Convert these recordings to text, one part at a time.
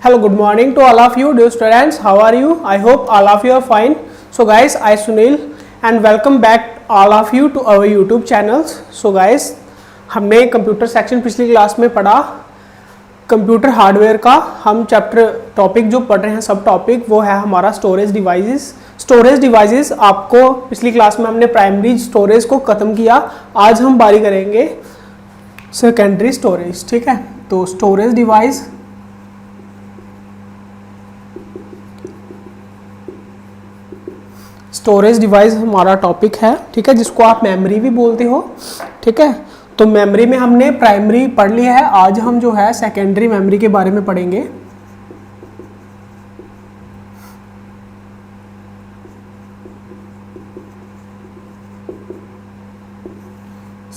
Hello, good morning to all of you, dear students. How are you? I hope all of you are fine. So guys, I Sunil and welcome back all of you to our YouTube channels. So guys, हमने computer section पिछली class में पढ़ा computer hardware का। हम chapter topic जो पढ़ रहे हैं सब टॉपिक वो है हमारा स्टोरेज डिवाइसेस। स्टोरेज डिवाइसेस आपको पिछली क्लास में हमने प्राइमरी स्टोरेज को ख़त्म किया। आज हम बारी करेंगे सेकेंडरी स्टोरेज। ठीक है, तो स्टोरेज डिवाइस स्टोरेज डिवाइस हमारा टॉपिक है। ठीक है, जिसको आप मेमोरी भी बोलते हो। ठीक है, तो मेमोरी में हमने प्राइमरी पढ़ लिया है। आज हम जो है सेकेंडरी मेमोरी के बारे में पढ़ेंगे।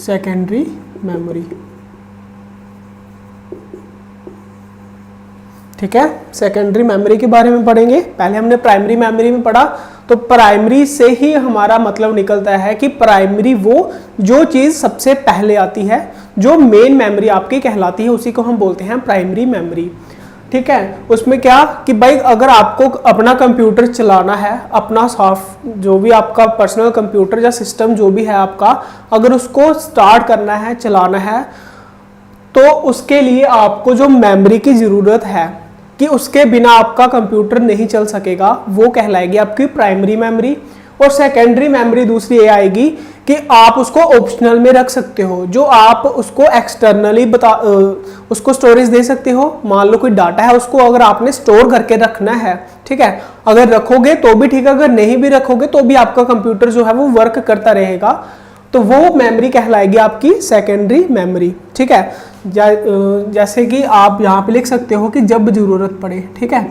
Secondary memory. ठीक है, सेकेंडरी मेमोरी के बारे में पढ़ेंगे। पहले हमने प्राइमरी मेमोरी में पढ़ा, तो प्राइमरी से ही हमारा मतलब निकलता है कि प्राइमरी वो जो चीज़ सबसे पहले आती है, जो मेन मेमोरी आपकी कहलाती है, उसी को हम बोलते हैं प्राइमरी मेमोरी। ठीक है, उसमें क्या कि भाई अगर आपको अपना कंप्यूटर चलाना है, अपना सॉफ्ट जो भी आपका पर्सनल कंप्यूटर या सिस्टम जो भी है आपका, अगर उसको स्टार्ट करना है, चलाना है, तो उसके लिए आपको जो मेमोरी की ज़रूरत है कि उसके बिना आपका कंप्यूटर नहीं चल सकेगा, वो कहलाएगी आपकी प्राइमरी मेमोरी। और सेकेंडरी मेमोरी दूसरी ये आएगी कि आप उसको ऑप्शनल में रख सकते हो, जो आप उसको एक्सटर्नली उसको स्टोरेज दे सकते हो। मान लो कोई डाटा है, उसको अगर आपने स्टोर करके रखना है, ठीक है, अगर रखोगे तो भी ठीक है, अगर नहीं भी रखोगे तो भी आपका कंप्यूटर जो है वो वर्क करता रहेगा, तो वो मेमोरी कहलाएगी आपकी सेकेंडरी मेमोरी। ठीक है, जैसे कि आप यहाँ पे लिख सकते हो कि जब जरूरत पड़े। ठीक है,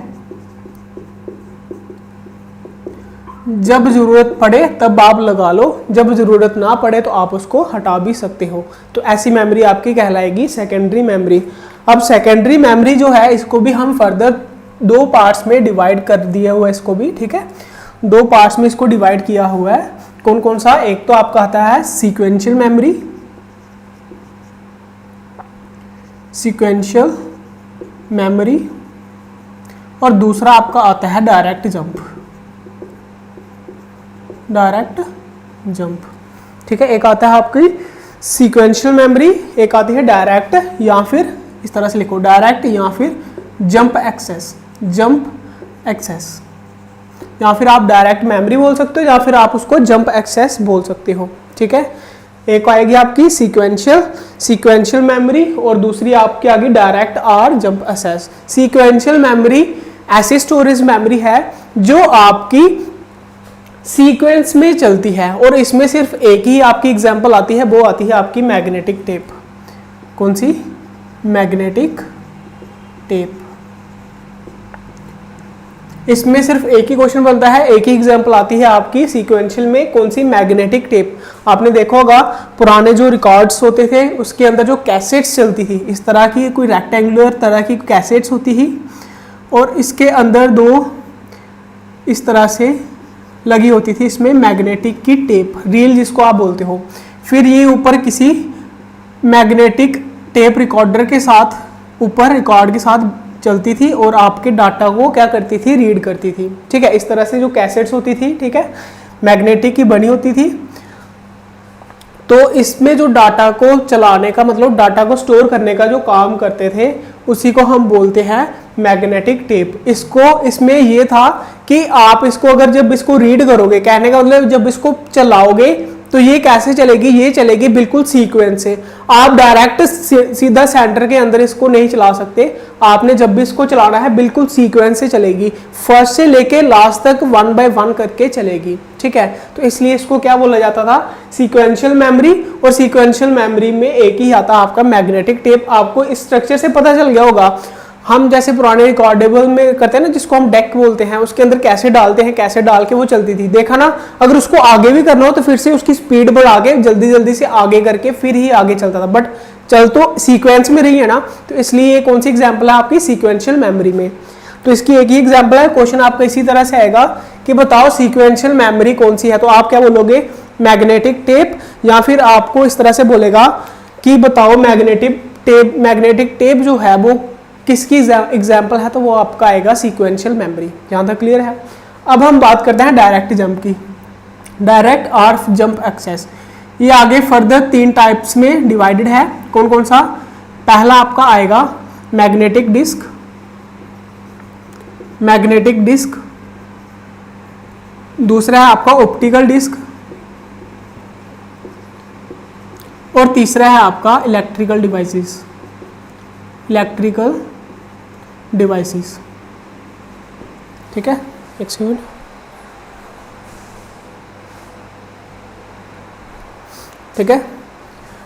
जब जरूरत पड़े तब आप लगा लो, जब जरूरत ना पड़े तो आप उसको हटा भी सकते हो। तो ऐसी मेमोरी आपकी कहलाएगी सेकेंडरी मेमोरी। अब सेकेंडरी मेमोरी जो है इसको भी हम फर्दर दो पार्ट्स में डिवाइड कर दिया हुआ है इसको भी। ठीक है, दो पार्ट्स में इसको डिवाइड किया हुआ है। कौन कौन सा? एक तो आपका आता है सीक्वेंशियल मेमोरी, सीक्वेंशियल मेमोरी, और दूसरा आपका आता है डायरेक्ट जंप, डायरेक्ट जंप। ठीक है, एक आता है आपकी सीक्वेंशियल मेमोरी, एक आती है डायरेक्ट, या फिर इस तरह से लिखो डायरेक्ट या फिर जंप एक्सेस, जंप एक्सेस, या फिर आप डायरेक्ट मेमोरी बोल सकते हो या फिर आप उसको जंप एक्सेस बोल सकते हो। ठीक है, एक आएगी आपकी सीक्वेंशियल मेमोरी और दूसरी आपकी आएगी डायरेक्ट और जंप एक्सेस। सीक्वेंशियल मेमोरी ऐसी स्टोरेज मेमोरी है जो आपकी सीक्वेंस में चलती है, और इसमें सिर्फ एक ही आपकी एग्जांपल आती है, वो आती है आपकी मैग्नेटिक टेप। कौन सी? Magnetic tape. इसमें सिर्फ एक ही क्वेश्चन बनता है, एक ही एग्जांपल आती है आपकी सीक्वेंशियल में। कौन सी? Magnetic tape. आपने देखा होगा पुराने जो रिकॉर्ड्स होते थे उसके अंदर जो कैसेट्स चलती थी, इस तरह की कोई रेक्टेंगुलर तरह की कैसेट्स होती थी, और इसके अंदर दो इस तरह से लगी होती थी, इसमें मैग्नेटिक की टेप, रील जिसको आप बोलते हो। फिर ये ऊपर किसी मैग्नेटिक टेप रिकॉर्डर के साथ ऊपर रिकॉर्ड के साथ चलती थी और आपके डाटा को क्या करती थी? रीड करती थी। ठीक है, इस तरह से जो कैसेट्स होती थी, ठीक है, मैग्नेटिक की बनी होती थी। तो इसमें जो डाटा को चलाने का मतलब डाटा को स्टोर करने का जो काम करते थे उसी को हम बोलते हैं मैग्नेटिक टेप। इसमें ये था कि आप इसको अगर जब इसको रीड करोगे, कहने का मतलब जब इसको चलाओगे तो ये कैसे चलेगी? ये चलेगी बिल्कुल सीक्वेंस से। आप डायरेक्ट सीधा सेंटर के अंदर इसको नहीं चला सकते। आपने जब भी इसको चलाना है बिल्कुल सीक्वेंस से चलेगी, फर्स्ट से लेके लास्ट तक 1 बाय 1 करके चलेगी। ठीक है, तो इसलिए इसको क्या बोला जाता था? Sequential memory. और सीक्वेंशियल मेमोरी में एक ही आता आपका मैग्नेटिक टेप। आपको इस स्ट्रक्चर से पता चल गया होगा, हम जैसे पुराने रिकॉर्डेबल में करते हैं ना, जिसको हम डेक बोलते हैं, उसके अंदर कैसे डालते हैं, कैसे डाल के वो चलती थी, देखा ना। अगर उसको आगे भी करना हो तो फिर से उसकी स्पीड बढ़ा के जल्दी जल्दी से आगे करके फिर ही आगे चलता था, बट चल तो सीक्वेंस में रही है ना। तो इसलिए ये कौन सी एग्जाम्पल है आपकी? सीक्वेंशियल मेमोरी में। तो इसकी एक ही एग्जाम्पल है। क्वेश्चन आपका इसी तरह से आएगा कि बताओ सीक्वेंशियल मेमोरी कौन सी है, तो आप क्या बोलोगे? Magnetic tape. या फिर आपको इस तरह से बोलेगा कि बताओ मैग्नेटिक टेप जो है वो किसकी एग्जाम्पल है, तो वो आपका आएगा सीक्वेंशियल मेमोरी। यहाँ तक क्लियर है। अब हम बात करते हैं डायरेक्ट जंप की। डायरेक्ट और जंप एक्सेस, ये आगे फर्दर 3 टाइप्स में डिवाइडेड है। कौन कौन सा? पहला आपका आएगा मैग्नेटिक डिस्क, मैग्नेटिक डिस्क। दूसरा है आपका ऑप्टिकल डिस्क, और तीसरा है आपका इलेक्ट्रिकल डिवाइसेस, इलेक्ट्रिकल डिवाइसेस। ठीक है, एक सेकंड। ठीक है,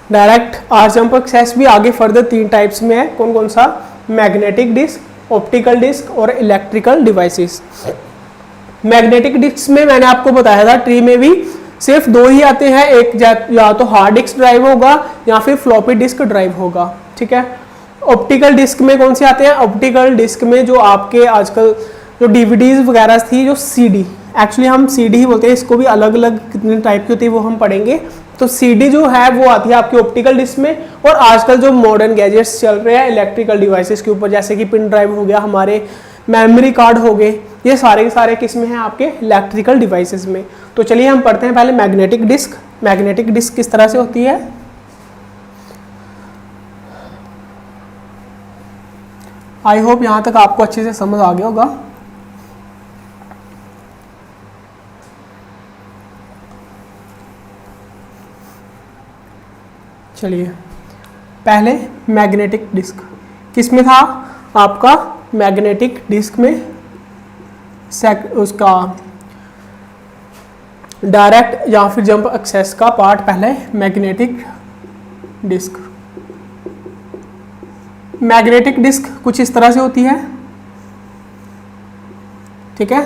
डायरेक्ट आर जंप एक्सेस भी आगे फर्दर 3 टाइप्स में है। कौन कौन सा? मैग्नेटिक डिस्क, ऑप्टिकल डिस्क और इलेक्ट्रिकल डिवाइसेस। मैग्नेटिक डिस्क में मैंने आपको बताया था ट्री में भी सिर्फ 2 ही आते हैं, एक या तो हार्ड डिस्क ड्राइव होगा या फिर फ्लॉपी डिस्क ड्राइव होगा। ठीक है, ऑप्टिकल डिस्क में कौन से आते हैं? ऑप्टिकल डिस्क में जो आपके आजकल जो डीवीडीज वगैरह थी, जो सीडी, एक्चुअली हम सीडी ही बोलते हैं, इसको भी अलग अलग कितने टाइप की होती है वो हम पढ़ेंगे। तो सीडी जो है वो आती है आपकी ऑप्टिकल डिस्क में, और आजकल जो मॉडर्न गैजेट्स चल रहे हैं इलेक्ट्रिकल डिवाइसेस के ऊपर, जैसे कि पिन ड्राइव हो गया, हमारे मेमोरी कार्ड हो गए, ये सारे के सारे किस में हैं? आपके इलेक्ट्रिकल डिवाइसेस में। तो चलिए हम पढ़ते हैं पहले मैग्नेटिक डिस्क। मैग्नेटिक डिस्क किस तरह से होती है? आई होप यहां तक आपको अच्छे से समझ आ गया होगा। चलिए, पहले मैग्नेटिक डिस्क किस में था? आपका मैग्नेटिक डिस्क में उसका डायरेक्ट या फिर जंप एक्सेस का पार्ट पहले मैग्नेटिक डिस्क। मैग्नेटिक डिस्क कुछ इस तरह से होती है। ठीक है,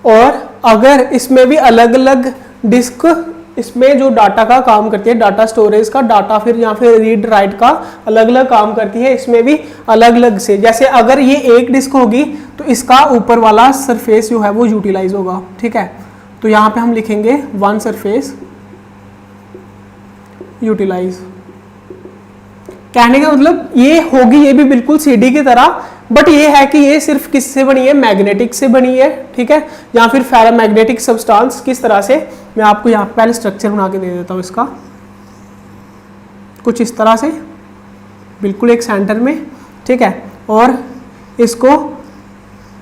और अगर इसमें भी अलग अलग डिस्क, इसमें जो डाटा का काम करती है, डाटा स्टोरेज का, डाटा फिर या फिर रीड राइट का अलग अलग काम करती है, इसमें भी अलग अलग से। जैसे अगर ये एक डिस्क होगी तो इसका ऊपर वाला सरफेस जो है वो यूटिलाइज होगा। ठीक है, तो यहाँ पे हम लिखेंगे 1 सरफेस यूटिलाइज। कहने का मतलब ये होगी, ये भी बिल्कुल सीडी की तरह, बट ये है कि ये सिर्फ किससे बनी है? मैग्नेटिक से बनी है। ठीक है, या फिर फेरोमैग्नेटिक सब्सटेंस। किस तरह से? मैं आपको यहाँ पहले स्ट्रक्चर बना के दे देता हूँ इसका। कुछ इस तरह से, बिल्कुल एक सेंटर में। ठीक है, और इसको,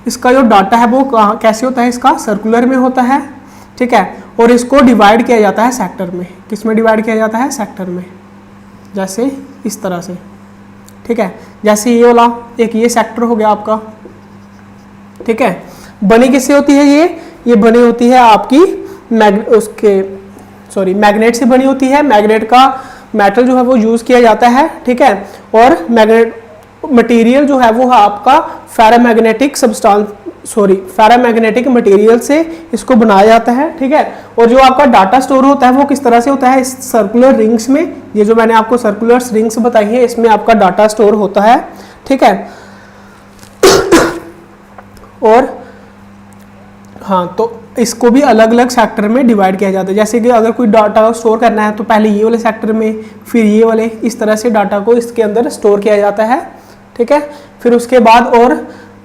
इसका जो डाटा है वो कैसे होता है? इसका सर्कुलर में होता है। ठीक है, और इसको डिवाइड किया जाता है सेक्टर में। किस में डिवाइड किया जाता है? सेक्टर में, जैसे इस तरह से। ठीक है, जैसे ये वाला एक ये सेक्टर हो गया आपका। ठीक है, बनी किससे होती है? ये बनी होती है आपकी मैग्नेट से बनी होती है। मैग्नेट का मेटल जो है वो यूज किया जाता है। ठीक है, और मैग्नेट मटेरियल जो है वो आपका फेरोमैग्नेटिक फेरोमैग्नेटिक मटेरियल से इसको बनाया जाता है। ठीक है, और जो आपका डाटा स्टोर होता है वो किस तरह से होता है? इस सर्कुलर रिंग्स में। ये जो मैंने आपको सर्कुलर रिंग्स बताई है, इसमें आपका डाटा स्टोर होता है। ठीक है, और हाँ, तो इसको भी अलग अलग सेक्टर में डिवाइड किया जाता है। जैसे कि अगर कोई डाटा स्टोर करना है तो पहले ये वाले सेक्टर में, फिर ये वाले, इस तरह से डाटा को इसके अंदर स्टोर किया जाता है। ठीक है, फिर उसके बाद, और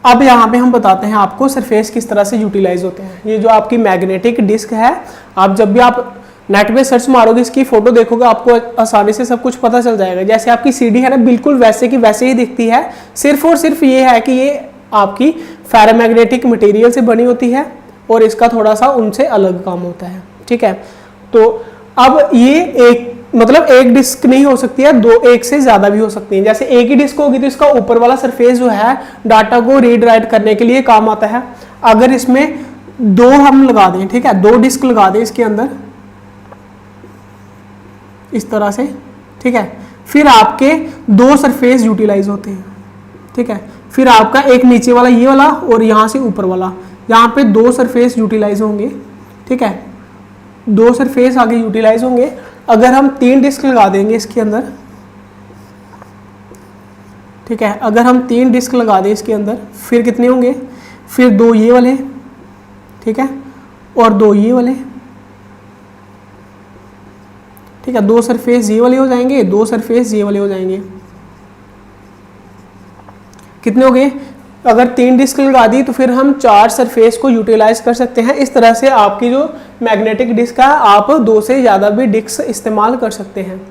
अब यहाँ पे हम बताते हैं आपको सरफेस किस तरह से यूटिलाइज होते हैं। ये जो आपकी मैग्नेटिक डिस्क है, आप जब भी आप नेट पे सर्च मारोगे, इसकी फोटो देखोगे, आपको आसानी से सब कुछ पता चल जाएगा। जैसे आपकी सीडी है ना, बिल्कुल वैसे की वैसे ही दिखती है। सिर्फ और सिर्फ ये है कि ये आपकी फेरोमैग्नेटिक मटेरियल से बनी होती है और इसका थोड़ा सा उनसे अलग काम होता है। ठीक है, तो अब ये एक मतलब एक डिस्क नहीं हो सकती है, दो, एक से ज्यादा भी हो सकती है। जैसे एक ही डिस्क होगी तो इसका ऊपर वाला सरफेस जो है डाटा को रीड राइट करने के लिए काम आता है। अगर इसमें 2 हम लगा दें, ठीक है, 2 डिस्क लगा दें इसके अंदर इस तरह से। ठीक है, फिर आपके 2 सरफेस यूटिलाइज होते हैं। ठीक है, फिर आपका एक नीचे वाला ये वाला और यहाँ से ऊपर वाला, यहाँ पे 2 सरफेस यूटिलाइज होंगे। ठीक है, 2 सरफेस आगे यूटिलाइज होंगे। अगर हम 3 डिस्क लगा देंगे इसके अंदर, ठीक है, अगर हम 3 डिस्क लगा दें इसके अंदर, फिर कितने होंगे? फिर 2 ये वाले, ठीक है, और 2 ये वाले। ठीक है, 2 सरफेस ये वाले हो जाएंगे, 2 सरफेस ये वाले हो जाएंगे। कितने हो गए? अगर 3 डिस्क लगा दी तो फिर हम 4 सरफेस को यूटिलाइज कर सकते हैं। इस तरह से आपकी जो मैग्नेटिक डिस्क है आप 2 से ज़्यादा भी डिस्क इस्तेमाल कर सकते हैं।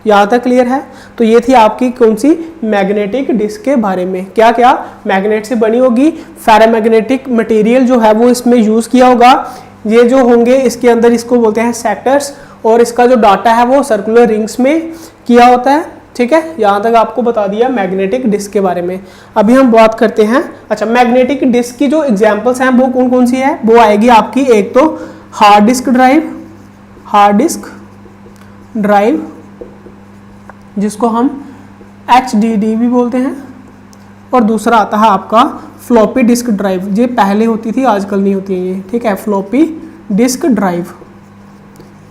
यहाँ तक क्लियर है? तो ये थी आपकी कौन सी मैग्नेटिक डिस्क के बारे में। क्या क्या मैग्नेट से बनी होगी, फेरोमैग्नेटिक मटेरियल जो है वो इसमें यूज़ किया होगा। ये जो होंगे इसके अंदर इसको बोलते हैं सेक्टर्स, और इसका जो डाटा है वो सर्कुलर रिंग्स में किया होता है। ठीक है, यहाँ तक आपको बता दिया मैग्नेटिक डिस्क के बारे में। अभी हम बात करते हैं, अच्छा मैग्नेटिक डिस्क की जो एग्जांपल्स हैं वो कौन कौन सी है? वो आएगी आपकी, एक तो हार्ड डिस्क ड्राइव जिसको हम HDD भी बोलते हैं, और दूसरा आता है आपका फ्लॉपी डिस्क ड्राइव। ये पहले होती थी, आजकल नहीं होती है ये। ठीक है, फ्लॉपी डिस्क ड्राइव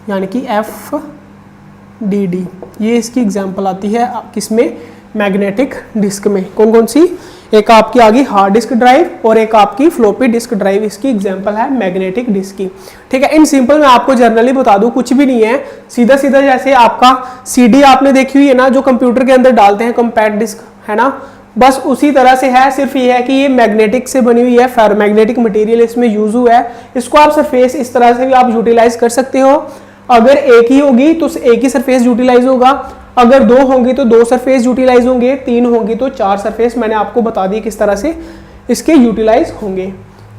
यानी कि FDD, ये इसकी एग्जांपल आती है किसमें? मैग्नेटिक डिस्क में। कौन कौन सी? एक आपकी आ गई हार्ड डिस्क ड्राइव और एक आपकी फ्लॉपी डिस्क ड्राइव, इसकी एग्जांपल है मैग्नेटिक डिस्क की। ठीक है, इन सिंपल मैं आपको जनरली बता दूं, कुछ भी नहीं है, सीधा सीधा जैसे आपका CD आपने देखी हुई है ना, जो कंप्यूटर के अंदर डालते हैं कॉम्पैक्ट डिस्क, है ना, बस उसी तरह से है। सिर्फ ये है कि ये मैग्नेटिक से बनी हुई है, फेरोमैग्नेटिक मटेरियल इसमें यूज हुआ है। इसको आप सरफेस इस तरह से भी आप यूटिलाइज कर सकते हो। अगर एक ही होगी तो एक ही सरफेस यूटिलाइज होगा, अगर 2 होंगी तो 2 सरफेस यूटिलाइज होंगे, 3 होंगी तो 4 सरफेस। मैंने आपको बता दी किस तरह से इसके यूटिलाइज होंगे।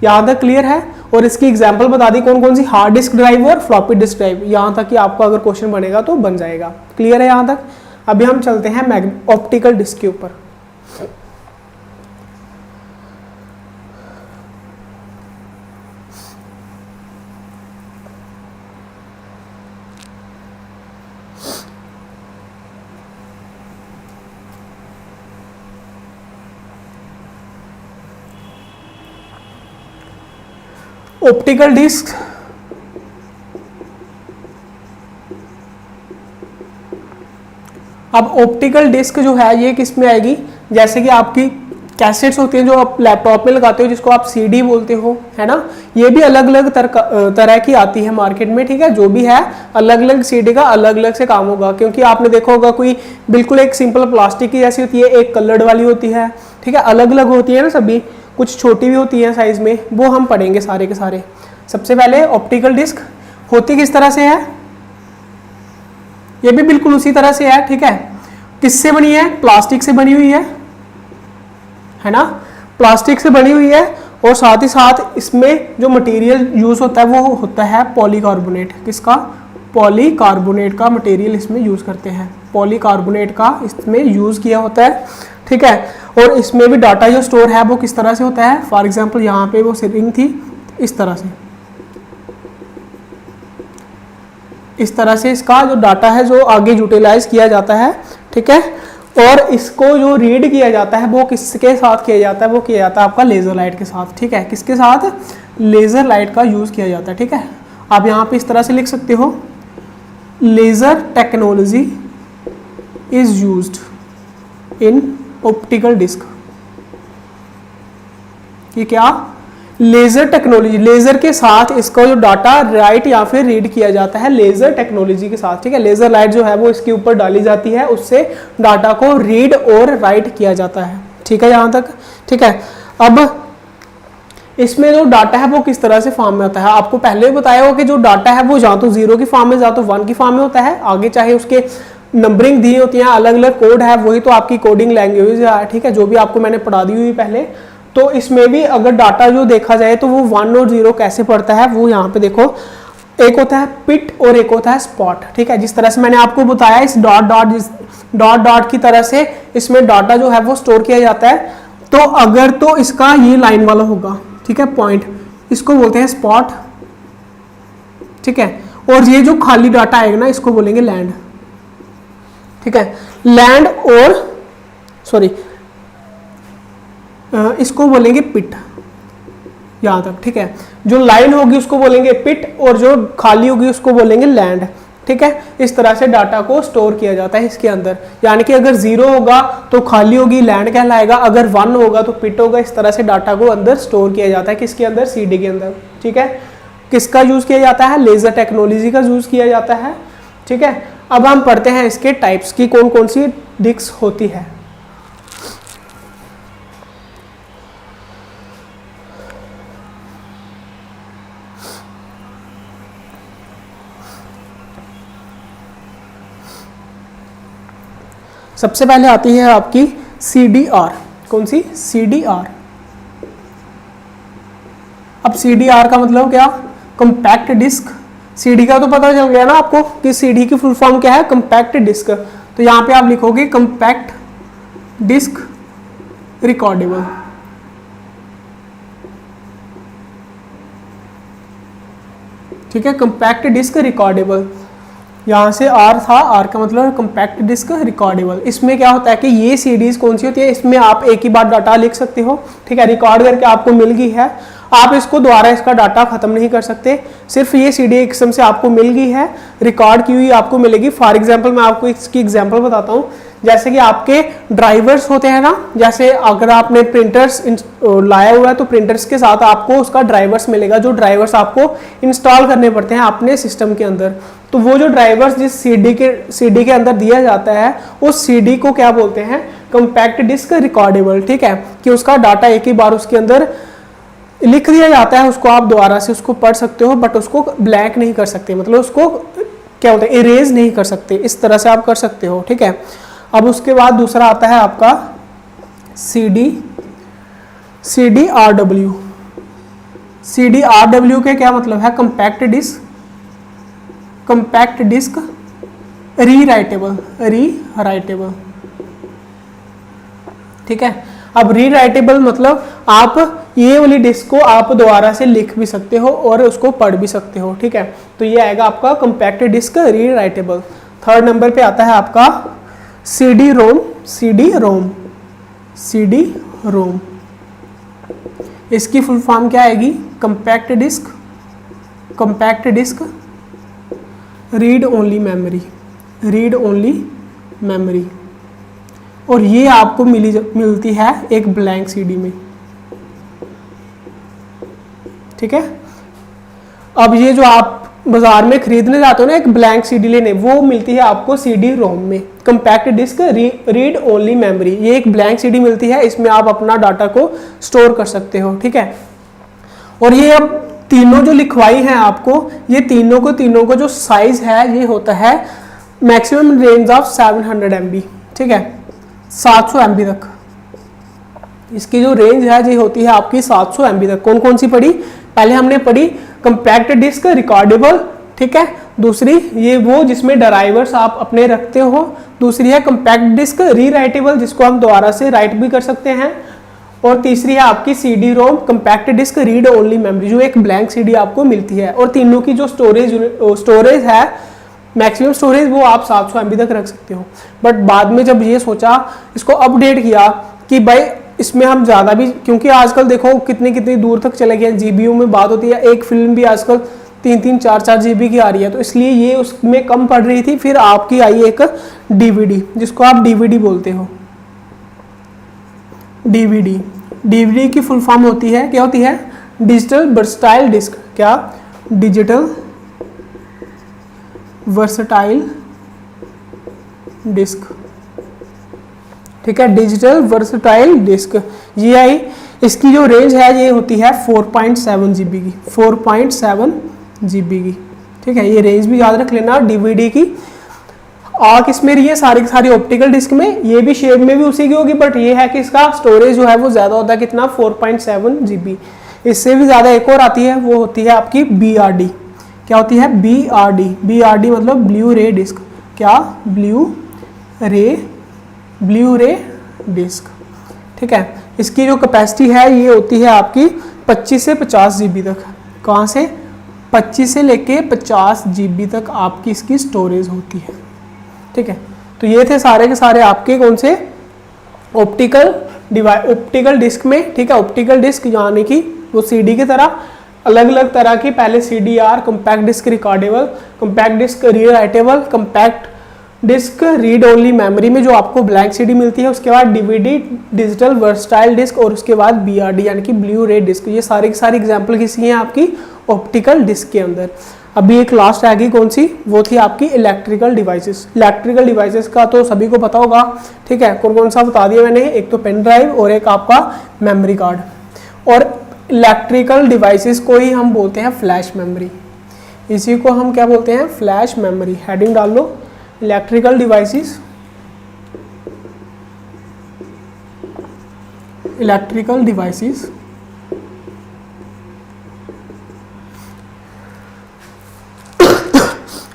यहाँ तक क्लियर है? और इसकी एग्जांपल बता दी कौन कौन सी, हार्ड डिस्क ड्राइव और फ्लॉपी डिस्क ड्राइव। यहाँ तक कि आपको अगर क्वेश्चन बनेगा तो बन जाएगा। क्लियर है यहाँ तक? अभी हम चलते हैं ऑप्टिकल डिस्क के ऊपर। ऑप्टिकल डिस्क अब ऑप्टिकल डिस्क जो है ये किस में आएगी? जैसे कि आपकी कैसेट्स होती हैं जो आप लैपटॉप में लगाते हो, जिसको आप CD बोलते हो, है ना, ये भी अलग अलग तरह की आती है मार्केट में। ठीक है, जो भी है अलग अलग CD का अलग अलग से काम होगा, क्योंकि आपने देखा होगा कोई बिल्कुल एक सिंपल प्लास्टिक की जैसी होती है, एक कलर्ड वाली होती है। ठीक है, अलग अलग होती है ना सभी, कुछ छोटी भी होती है साइज में, वो हम पढ़ेंगे सारे के सारे। सबसे पहले ऑप्टिकल डिस्क होती किस तरह से है? ये भी बिल्कुल उसी तरह से है। ठीक है, किससे बनी है? प्लास्टिक से बनी हुई है ना, प्लास्टिक से बनी हुई है। और साथ ही साथ इसमें जो मटेरियल यूज होता है वो होता है पॉलीकार्बोनेट। किसका? पॉलीकार्बोनेट का मटेरियल इसमें यूज करते हैं, पॉलीकार्बोनेट का इसमें यूज किया होता है। ठीक है, और इसमें भी डाटा जो स्टोर है वो किस तरह से होता है? फॉर एग्जांपल यहाँ पे वो रिंग थी, इस तरह से इसका जो डाटा है जो आगे यूटिलाइज किया जाता है। ठीक है, और इसको जो रीड किया जाता है वो किसके साथ किया जाता है? वो किया जाता है आपका लेजर लाइट के साथ। ठीक है, किसके साथ? लेजर लाइट का यूज किया जाता है। ठीक है, आप यहाँ पे इस तरह से लिख सकते हो, laser technology is used in optical disc. ये क्या? लेजर टेक्नोलॉजी, लेजर के साथ इसका जो डाटा राइट या फिर रीड किया जाता है लेजर टेक्नोलॉजी के साथ। ठीक है, लेजर लाइट जो है वो इसके ऊपर डाली जाती है, उससे डाटा को रीड और राइट किया जाता है। ठीक है यहाँ तक? ठीक है, अब इसमें जो डाटा है वो किस तरह से फॉर्म में होता है? आपको पहले भी बताया हो कि जो डाटा है वो या तो 0 की फॉर्म में या तो 1 की फॉर्म में होता है। आगे चाहे उसके नंबरिंग दी होती है, अलग अलग कोड है, वही तो आपकी कोडिंग लैंग्वेज है। ठीक है, जो भी आपको मैंने पढ़ा दी हुई पहले। तो इसमें भी अगर डाटा जो देखा जाए तो वो 1 और 0 कैसे पढ़ता है, वो यहाँ पे देखो, एक होता है पिट और एक होता है स्पॉट। ठीक है, जिस तरह से मैंने आपको बताया इस डॉट डॉट की तरह से इसमें डाटा जो है वो स्टोर किया जाता है। तो अगर तो इसका ये लाइन वाला होगा, ठीक है, पॉइंट, इसको बोलते हैं स्पॉट। ठीक है, और ये जो खाली डाटा आएगा ना इसको बोलेंगे लैंड। ठीक है, लैंड और सॉरी इसको बोलेंगे पिट, यहां तक। ठीक है, जो लाइन होगी उसको बोलेंगे पिट और जो खाली होगी उसको बोलेंगे लैंड। ठीक है, इस तरह से डाटा को स्टोर किया जाता है इसके अंदर। यानी कि अगर 0 होगा तो खाली होगी, लैंड कहलाएगा, अगर 1 होगा तो पिट होगा। इस तरह से डाटा को अंदर स्टोर किया जाता है, किसके अंदर? CD के अंदर। ठीक है, किसका यूज किया जाता है? लेजर टेक्नोलॉजी का यूज किया जाता है। ठीक है, अब हम पढ़ते हैं इसके टाइप्स की, कौन कौन सी डिस्क होती है। सबसे पहले आती है आपकी CDR। कौन सी? CDR। अब CDR का मतलब क्या? Compact disc. CD का तो पता चल गया ना आपको कि CD की फुल फॉर्म क्या है? Compact disc. तो यहाँ पे आप लिखोगे कंपैक्ट डिस्क रिकॉर्डेबल। ठीक है, कंपैक्ट डिस्क रिकॉर्डेबल। यहाँ से R था, R का मतलब कंपैक्ट डिस्क रिकॉर्डेबल। इसमें क्या होता है कि ये CDs कौन सी होती है, इसमें आप एक ही बार डाटा लिख सकते हो। ठीक है, रिकॉर्ड करके आपको मिल गई है, आप इसको दोबारा इसका डाटा खत्म नहीं कर सकते। सिर्फ ये CD एक किस्म से आपको मिल गई है, रिकॉर्ड की हुई आपको मिलेगी। फॉर एग्जांपल मैं आपको इसकी एग्जांपल बताता हूँ। जैसे कि आपके ड्राइवर्स होते हैं ना, जैसे अगर आपने प्रिंटर्स लाया हुआ है तो प्रिंटर्स के साथ आपको उसका ड्राइवर्स मिलेगा, जो ड्राइवर्स आपको इंस्टॉल करने पड़ते हैं अपने सिस्टम के अंदर। तो वो जो ड्राइवर्स जिस CD के अंदर दिया जाता है, उस CD को क्या बोलते हैं? Compact disc recordable. ठीक है, कि उसका डाटा एक ही बार उसके अंदर लिख दिया जाता है, उसको आप दोबारा से उसको पढ़ सकते हो, बट उसको ब्लैंक नहीं कर सकते, मतलब उसको क्या बोलते हैं, इरेज नहीं कर सकते। इस तरह से आप कर सकते हो। ठीक है, अब उसके बाद दूसरा आता है आपका CDRW। CDRW के क्या मतलब है? Compact disc rewritable. ठीक है, अब रीराइटेबल मतलब आप ये वाली डिस्क को आप दोबारा से लिख भी सकते हो और उसको पढ़ भी सकते हो। ठीक है, तो ये आएगा आपका compact disc rewritable. Third number पे आता है आपका CD-ROM। इसकी फुल फॉर्म क्या आएगी? Compact disc read only memory. और ये आपको मिलती है एक ब्लैंक CD में। ठीक है, अब ये जो आप बाजार में खरीदने जाते हो ना एक ब्लैंक CD लेने, वो मिलती है आपको CD-ROM में। Compact disc read only memory, ये एक ब्लैंक CD मिलती है, इसमें आप अपना डाटा को स्टोर कर सकते हो। ठीक है, और ये अब तीनों जो लिखवाई हैं आपको, ये तीनों को जो साइज है ये होता है मैक्सिमम रेंज ऑफ 700 MB। ठीक है, 700 MB तक इसकी जो रेंज है ये होती है आपकी 700 MB तक। कौन कौन सी पढ़ी? पहले हमने पढ़ी कंपैक्ट डिस्क रिकॉर्डेबल। ठीक है, दूसरी ये वो जिसमें ड्राइवर्स आप अपने रखते हो। दूसरी है कंपैक्ट डिस्क रीराइटेबल, जिसको हम दोबारा से राइट भी कर सकते हैं। और तीसरी है आपकी CD-ROM compact disc read only memory, जो एक ब्लैंक CD आपको मिलती है। और तीनों की जो स्टोरेज है, मैक्सिमम स्टोरेज, वो आप 700 MB तक रख सकते हो। बट बाद में जब ये सोचा, इसको अपडेट किया कि भाई इसमें हम ज़्यादा भी, क्योंकि आजकल देखो कितनी दूर तक चले गए, GBU में बात होती है। एक फिल्म भी आजकल 3-3, 4-4 GB की आ रही है, तो इसलिए ये उसमें कम पड़ रही थी। फिर आपकी आई एक DVD, जिसको आप DVD बोलते हो। DVD की फुल फॉर्म होती है, क्या होती है? Digital versatile disc. क्या? Digital versatile disc. ठीक है, डिजिटल वर्सटाइल डिस्क ये आई। इसकी जो रेंज है ये होती है 4.7 GB की, 4.7 GB की। ठीक है, ये रेंज भी याद रख लेना DVD की। आ किस में रही है? सारी की सारी ऑप्टिकल डिस्क में। ये भी शेप में भी उसी की होगी, बट ये है कि इसका स्टोरेज जो है वो ज़्यादा होता है। कितना? 4.7 GB। इससे भी ज़्यादा एक और आती है, वो होती है आपकी BRD। क्या होती है? BRD मतलब ब्लू रे डिस्क। क्या? ब्लू रे डिस्क। ठीक है, इसकी जो कैपेसिटी है ये होती है आपकी 25 से 50 GB तक। कहाँ से? 25 से लेके 50 GB तक आपकी इसकी स्टोरेज होती है। ठीक है, तो ये थे सारे के सारे आपके कौन से ऑप्टिकल डिस्क में। ठीक है, ऑप्टिकल डिस्क यानी कि वो CD की तरह अलग अलग तरह की, पहले CDR compact disc recordable, compact disc rewritable, compact disc read only memory में जो आपको ब्लैंक CD मिलती है, उसके बाद DVD डिजिटल वर्सटाइल डिस्क, और उसके बाद BRD यानी कि ब्लू रे डिस्क। ये सारी की सारी एग्जाम्पल किसी हैं आपकी ऑप्टिकल डिस्क के अंदर। अभी एक लास्ट आ गई कौन सी? वो थी आपकी इलेक्ट्रिकल डिवाइसेस। इलेक्ट्रिकल डिवाइसेस का तो सभी को पता होगा। ठीक है, कौन कौन सा बता दिया मैंने? एक तो पेन ड्राइव और एक आपका मेमोरी कार्ड। और इलेक्ट्रिकल डिवाइसेस को ही हम बोलते हैं फ्लैश मेमोरी। इसी को हम क्या बोलते हैं? Flash memory. हेडिंग डाल लो, इलेक्ट्रिकल डिवाइसेस इलेक्ट्रिकल डिवाइसेस,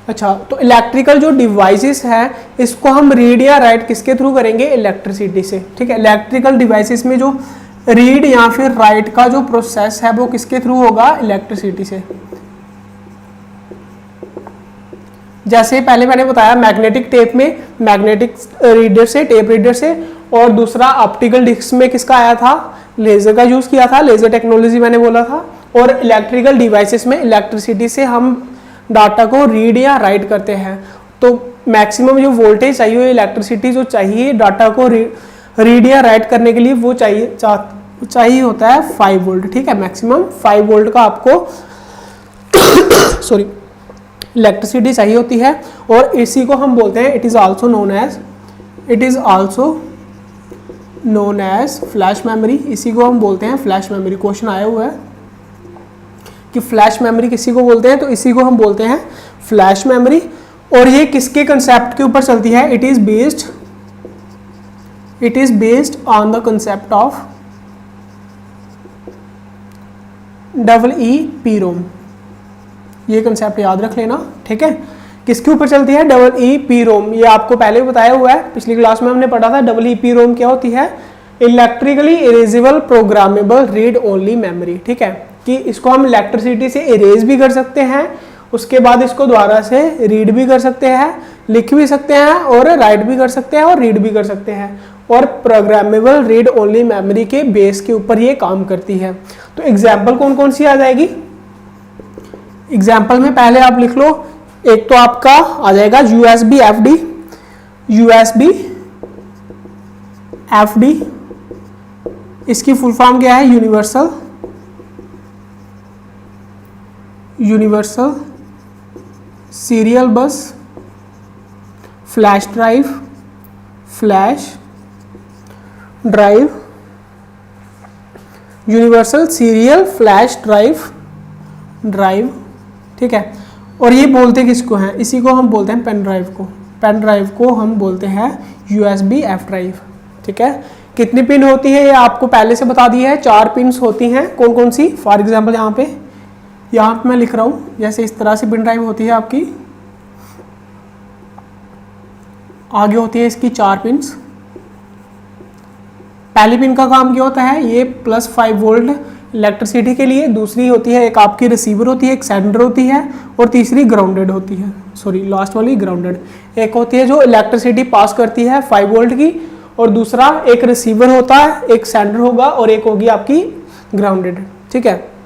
अच्छा तो इलेक्ट्रिकल जो डिवाइसेस है इसको हम रीड या राइट किसके थ्रू करेंगे, इलेक्ट्रिसिटी से। ठीक है, इलेक्ट्रिकल डिवाइसेस में जो रीड या फिर राइट का जो प्रोसेस है वो किसके थ्रू होगा, इलेक्ट्रिसिटी से। जैसे पहले मैंने बताया मैग्नेटिक टेप में मैग्नेटिक रीडर से, टेप रीडर से, और दूसरा ऑप्टिकल डिस्क में किसका आया था, लेजर का यूज किया था, लेजर टेक्नोलॉजी मैंने बोला था। और इलेक्ट्रिकल डिवाइसेस में इलेक्ट्रिसिटी से हम डाटा को रीड या राइट करते हैं। तो मैक्सिमम जो वोल्टेज चाहिए, इलेक्ट्रिसिटी जो चाहिए डाटा को रीड या राइट करने के लिए वो चाहिए होता है 5 वोल्ट। ठीक है, मैक्सिमम 5 वोल्ट का आपको सॉरी इलेक्ट्रिसिटी चाहिए होती है। और इसी को हम बोलते हैं, it is also known as flash memory. इसी को हम बोलते हैं फ्लैश मेमोरी। क्वेश्चन आया हुआ है कि फ्लैश मेमोरी किसी को बोलते हैं, तो इसी को हम बोलते हैं फ्लैश मेमोरी। और ये किसके कंसेप्ट के ऊपर चलती है, it is based on the concept of EEPROM। ये कंसेप्ट याद रख लेना। ठीक है, किसके ऊपर चलती है, EEPROM। ये आपको पहले बताया हुआ है, पिछली क्लास में हमने पढ़ा था। EEPROM क्या होती है, electrically erasable programmable read only memory. ठीक है, कि इसको हम इलेक्ट्रिसिटी से इरेज भी कर सकते हैं, उसके बाद इसको दोबारा से रीड भी कर सकते हैं, लिख भी सकते हैं, और राइट भी कर सकते हैं, और रीड भी कर सकते हैं। और प्रोग्रामेबल रीड ओनली मेमोरी के बेस के ऊपर ये काम करती है। तो एग्जाम्पल कौन कौन सी आ जाएगी, एग्जाम्पल में पहले आप लिख लो। एक तो आपका आ जाएगा USB FD। इसकी फुल फॉर्म क्या है, यूनिवर्सल सीरियल बस flash drive, universal serial flash drive. ठीक है, और ये बोलते किसको हैं, इसी को हम बोलते हैं पेन ड्राइव को हम बोलते हैं USB F ड्राइव। ठीक है, कितनी पिन होती है ये आपको पहले से बता दी है, 4 पिन्स होती हैं। कौन कौन सी, फॉर एग्जांपल यहाँ पे मैं लिख रहा हूँ, जैसे इस तरह से पिन ड्राइव होती है आपकी, आगे होती है इसकी 4 पिन्स। पहली पिन का काम क्या होता है, ये +5 वोल्ट इलेक्ट्रिसिटी के लिए, दूसरी होती है एक आपकी रिसीवर होती है, एक सेंडर होती है, और तीसरी ग्राउंडेड होती है, सॉरी लास्ट वाली ग्राउंडेड। एक होती है जो इलेक्ट्रिसिटी पास करती है 5 वोल्ट की, और दूसरा एक रिसीवर होता है, एक सेंडर होगा, और एक होगी आपकी ग्राउंडेड। ठीक है,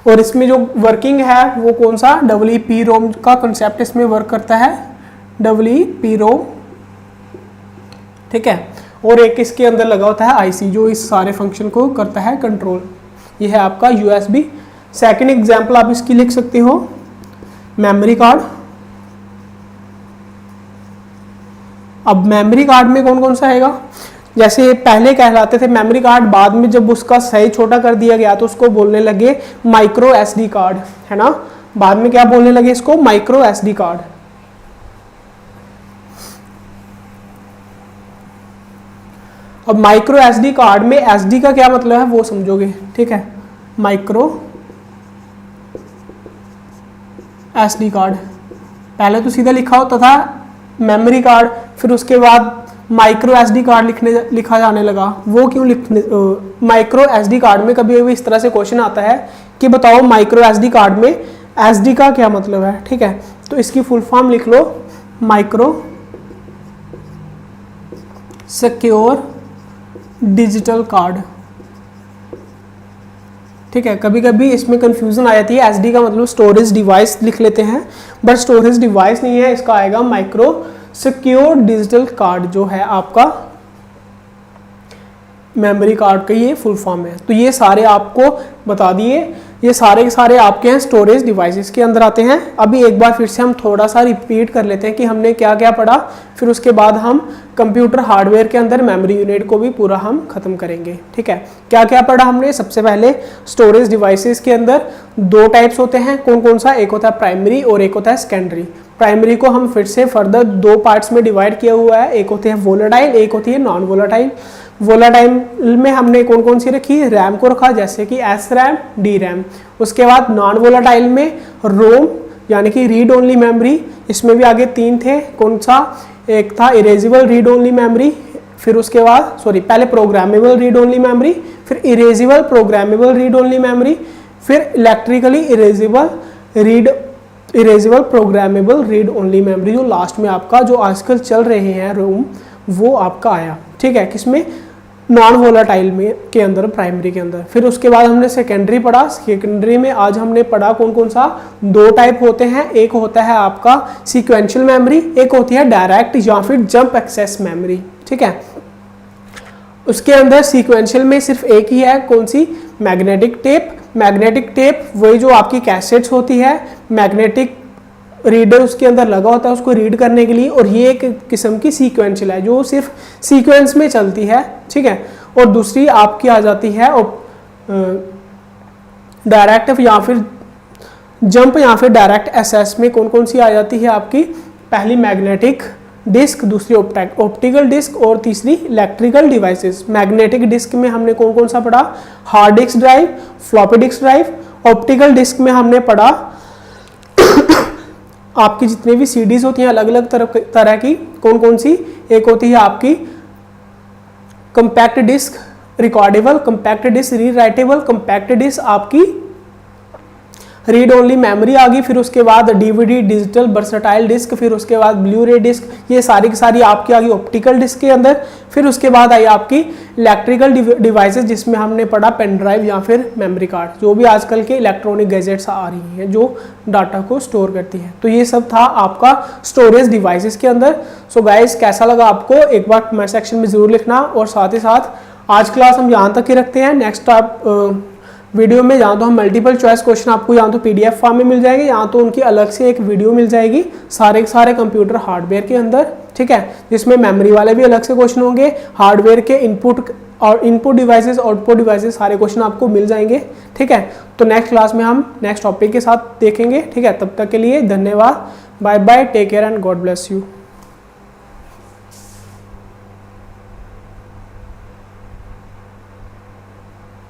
और इसमें जो वर्किंग है वो कौन सा, EEPROM का कंसेप्ट इसमें वर्क करता है, EEPROM। ठीक है, और एक इसके अंदर लगा होता है IC जो इस सारे फंक्शन को करता है कंट्रोल। ये है आपका USB। सेकंड एग्जांपल आप इसकी लिख सकते हो, मेमोरी कार्ड। अब मेमोरी कार्ड में कौन कौन सा आएगा, जैसे पहले कहलाते थे मेमोरी कार्ड, बाद में जब उसका साइज छोटा कर दिया गया तो उसको बोलने लगे माइक्रो SD कार्ड, है ना। बाद में क्या बोलने लगे इसको, माइक्रो SD कार्ड। अब माइक्रो SD कार्ड में SD का क्या मतलब है वो समझोगे। ठीक है, माइक्रो SD कार्ड, पहले तो सीधा लिखा होता था मेमोरी कार्ड, फिर उसके बाद माइक्रो SD कार्ड लिखा जाने लगा। वो क्यों माइक्रो SD कार्ड में कभी कभी इस तरह से क्वेश्चन आता है कि बताओ माइक्रो SD कार्ड में SD का क्या मतलब है। ठीक है, तो इसकी फुल फॉर्म लिख लो, माइक्रो सिक्योर डिजिटल कार्ड। ठीक है, कभी कभी इसमें कंफ्यूजन आ जाती है, SD का मतलब स्टोरेज डिवाइस लिख लेते हैं, बट स्टोरेज डिवाइस नहीं है, इसका आएगा माइक्रो सिक्योर डिजिटल कार्ड, जो है आपका मेमोरी कार्ड का ये फुल फॉर्म है। तो ये सारे आपको बता दिए, ये सारे के सारे आपके हैं स्टोरेज डिवाइसेस के अंदर आते हैं। अभी एक बार फिर से हम थोड़ा सा रिपीट कर लेते हैं कि हमने क्या क्या पढ़ा, फिर उसके बाद हम कंप्यूटर हार्डवेयर के अंदर मेमोरी यूनिट को भी पूरा हम खत्म करेंगे। ठीक है, क्या क्या पढ़ा हमने। सबसे पहले स्टोरेज डिवाइसेस के अंदर 2 टाइप्स होते हैं, कौन कौन सा, एक होता है प्राइमरी और एक होता है सेकेंडरी। प्राइमरी को हम फिर से फर्दर 2 पार्ट्स में डिवाइड किया हुआ है, एक होते हैं वोलेटाइल, एक होती है नॉन वोलेटाइल। वोलाटाइल में हमने कौन कौन सी रखी, रैम को रखा, जैसे कि एस रैम, डी रैम। उसके बाद नॉन वोलाटाइल में रोम यानी कि रीड ओनली मेमोरी, इसमें भी आगे 3 थे, कौन सा, एक था इरेजिबल रीड ओनली मेमोरी, फिर उसके बाद पहले प्रोग्रामेबल रीड ओनली मेमोरी, फिर erasable programmable read only memory, फिर electrically erasable programmable read only memory, जो लास्ट में आपका जो आजकल चल रहे हैं रोम वो आपका आया। ठीक है, किसमें, नॉन वोलाटाइल में के अंदर, प्राइमरी के अंदर। फिर उसके बाद हमने सेकेंडरी पढ़ा। सेकेंडरी में आज हमने पढ़ा कौन कौन सा, 2 टाइप होते हैं, एक होता है आपका सीक्वेंशियल मेमोरी, एक होती है डायरेक्ट या फिर जंप एक्सेस मेमोरी। ठीक है, उसके अंदर सीक्वेंशियल में सिर्फ एक ही है, कौन सी, मैग्नेटिक टेप। मैग्नेटिक टेप वही जो आपकी कैसेट्स होती है, मैग्नेटिक रीडर उसके अंदर लगा होता है उसको रीड करने के लिए, और ये एक किस्म की सीक्वेंशियल है जो सिर्फ सीक्वेंस में चलती है। ठीक है, और दूसरी आपकी आ जाती है डायरेक्ट या फिर जंप या फिर डायरेक्ट एसेस में कौन कौन सी आ जाती है आपकी, पहली मैग्नेटिक डिस्क, दूसरी ऑप्टिकल डिस्क, और तीसरी इलेक्ट्रिकल डिवाइसेस। मैग्नेटिक डिस्क में हमने कौन कौन सा पढ़ा, hard disk drive, floppy disk drive. Optical disc में हमने पढ़ा आपकी जितनी भी सीडीज होती हैं अलग अलग तरह की, कौन कौन सी, एक होती है आपकी compact disc recordable, compact disc rewritable, compact disc आपकी रीड ओनली मेमोरी आ गई, फिर उसके बाद डीवीडी डिजिटल वर्सेटाइल डिस्क, फिर उसके बाद ब्लू रे डिस्क, ये सारी की सारी आपकी आ गई ऑप्टिकल डिस्क के अंदर। फिर उसके बाद आई आपकी इलेक्ट्रिकल डिवाइसेस, जिसमें हमने पढ़ा पेन ड्राइव या फिर मेमोरी कार्ड, जो भी आजकल के इलेक्ट्रॉनिक गैजेट्स आ रही हैं जो डाटा को स्टोर करती है। तो ये सब था आपका स्टोरेज डिवाइसेस के अंदर। सो गाइस, कैसा लगा आपको एक बार कमेंट सेक्शन में जरूर लिखना, और साथ ही साथ आज क्लास हम यहाँ तक ही रखते हैं। नेक्स्ट आप वीडियो में यहाँ तो हम मल्टीपल चॉइस क्वेश्चन आपको यहाँ तो पीडीएफ फॉर्म में मिल जाएंगे, यहाँ तो उनकी अलग से एक वीडियो मिल जाएगी सारे कंप्यूटर हार्डवेयर के अंदर। ठीक है, जिसमें मेमोरी वाले भी अलग से क्वेश्चन होंगे, हार्डवेयर के इनपुट डिवाइसेस, आउटपुट डिवाइसेस, सारे क्वेश्चन आपको मिल जाएंगे। ठीक है, तो नेक्स्ट क्लास में हम नेक्स्ट टॉपिक के साथ देखेंगे। ठीक है, तब तक के लिए धन्यवाद, bye bye, take care and God bless you.